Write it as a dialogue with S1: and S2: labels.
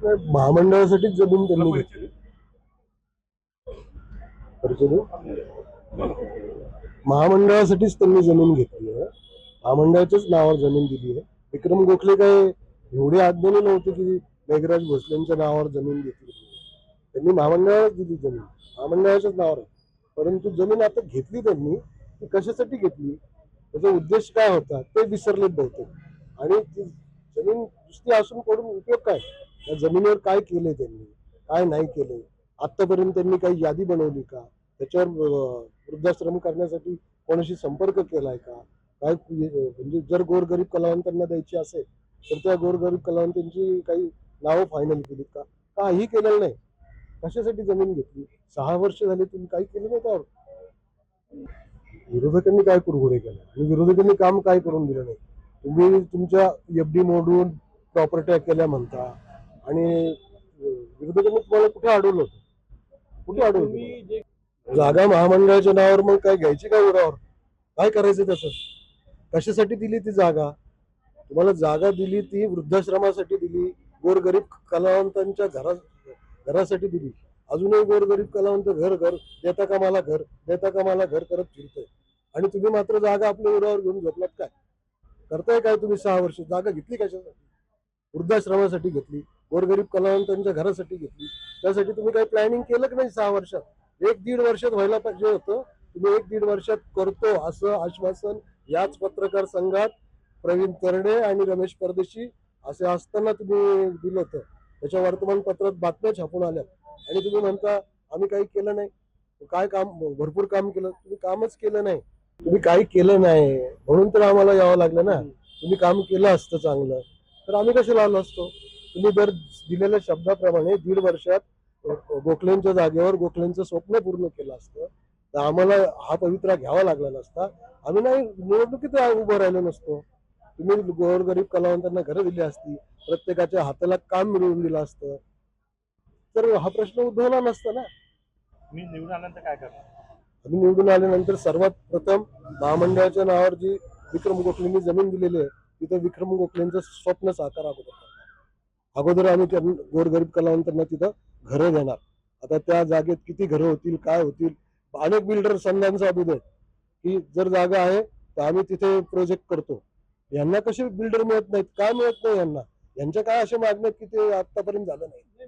S1: महामंडळासाठीच जमीन त्यांनी घेतली. महामंडळासाठीच त्यांनी जमीन घेतली आहे. महामंडळाच्याच नावावर जमीन दिली आहे. विक्रम गोखले काय एवढे आज्ञानी नव्हते की मेघराज भोसलेंच्या नावावर जमीन घेतली. त्यांनी महामंडळालाच दिली जमीन, महामंडळाच्याच नावावर. परंतु जमीन आता घेतली त्यांनी, ती कशासाठी घेतली, त्याचा उद्देश काय होता ते विसरलेत बहुतेक. आणि ती जमीन नुसती असून करून उपयोग काय, त्या जमिनीवर काय केले त्यांनी, काय नाही केले, आतापर्यंत त्यांनी काही यादी बनवली का, त्याच्यावर वृद्धाश्रम करण्यासाठी कोणाशी संपर्क केलाय का, काय म्हणजे जर गोरगरीब कलावंतांना द्यायची असेल तर त्या गोरगरीब कलावंतांची काही नावं फायनल केलीत का, काही केलेलं नाही. कशासाठी जमीन घेतली, 6 वर्ष झाले तुम्ही काही केलं नाही त्यावर. विरोधकांनी काय कुरघोडे केला आणि विरोधकांनी काम काय करून दिलं नाही. तुम्ही तुमच्या एफडी मोडून प्रॉपर्ट्या केल्या म्हणता आणि विरोधकांनी तुम्हाला कुठे अडवलं होतं, कुठे अडवलं. जागा महामंडळाच्या नावावर मग काय घ्यायची का उरावर, काय करायचं त्याचं, कशासाठी दिली ती जागा. तुम्हाला जागा दिली ती वृद्धाश्रमासाठी दिली, गोरगरीब कलावंतांच्या घरासाठी दिली. अजूनही गोरगरीब कलावंत घर घर देता का मला घर, देता का मला घर करत फिरतोय. आणि तुम्ही मात्र जागा आपल्या उरावर घेऊन झोपलात. काय करताय काय तुम्ही. 6 वर्ष जागा घेतली कशासाठी, वृद्धाश्रमासाठी घेतली, गोरगरीब कलावंतांच्या घरासाठी घेतली. त्यासाठी तुम्ही काही प्लॅनिंग केलं की नाही 6 वर्षात. 1-1.5 वर्षात व्हायला पाहिजे होतं. तुम्ही 1-1.5 वर्षात करतो असं आश्वासन याच पत्रकार संघात प्रवीण तरडे आणि रमेश परदेशी असे असताना तुम्ही दिलं होतं. त्याच्या वर्तमानपत्रात बातम्या छापून आल्या आणि तुम्ही म्हणता आम्ही काही केलं नाही. काय काम, भरपूर काम केलं. तुम्ही कामच केलं नाही, तुम्ही काही केलं नाही म्हणून तर आम्हाला यावं लागलं ना. तुम्ही काम केलं असतं चांगलं तर आम्ही कशाला आलो असतो. तुम्ही जर दिलेल्या शब्दाप्रमाणे 1.5 वर्षात गोखलेंच्या जागेवर गोखलेंचं स्वप्न पूर्ण केलं असतं तर आम्हाला हा पवित्रा घ्यावा लागला नसता. आम्ही नाही निवडणुकीत उभं राहिलो नसतो. तुम्ही गोरगरीब कलावंतांना घरं दिली असती, प्रत्येकाच्या हाताला काम मिळवून दिलं असतं तर हा प्रश्न उद्भवला नसता ना.
S2: मी निवडून आल्यानंतर काय करणार.
S1: आम्ही निवडून आल्यानंतर सर्वात प्रथम महामंडळाच्या नावावर जी विक्रम गोखलेंनी जमीन दिलेली आहे तिथं विक्रम गोखलेंचं स्वप्न साकार अगोदर आम्ही त्या गोरगरीब कलावंतांना तिथं घरं देणार. आता त्या जागेत किती घरं होतील, काय होतील, अनेक बिल्डर संघांचा अभिनय की जर जागा आहे तर आम्ही तिथे प्रोजेक्ट करतो. यांना कसे बिल्डर मिळत नाहीत, काय मिळत नाही यांना, यांच्या काय अशा मागण्यात की ते आतापर्यंत झालं नाही.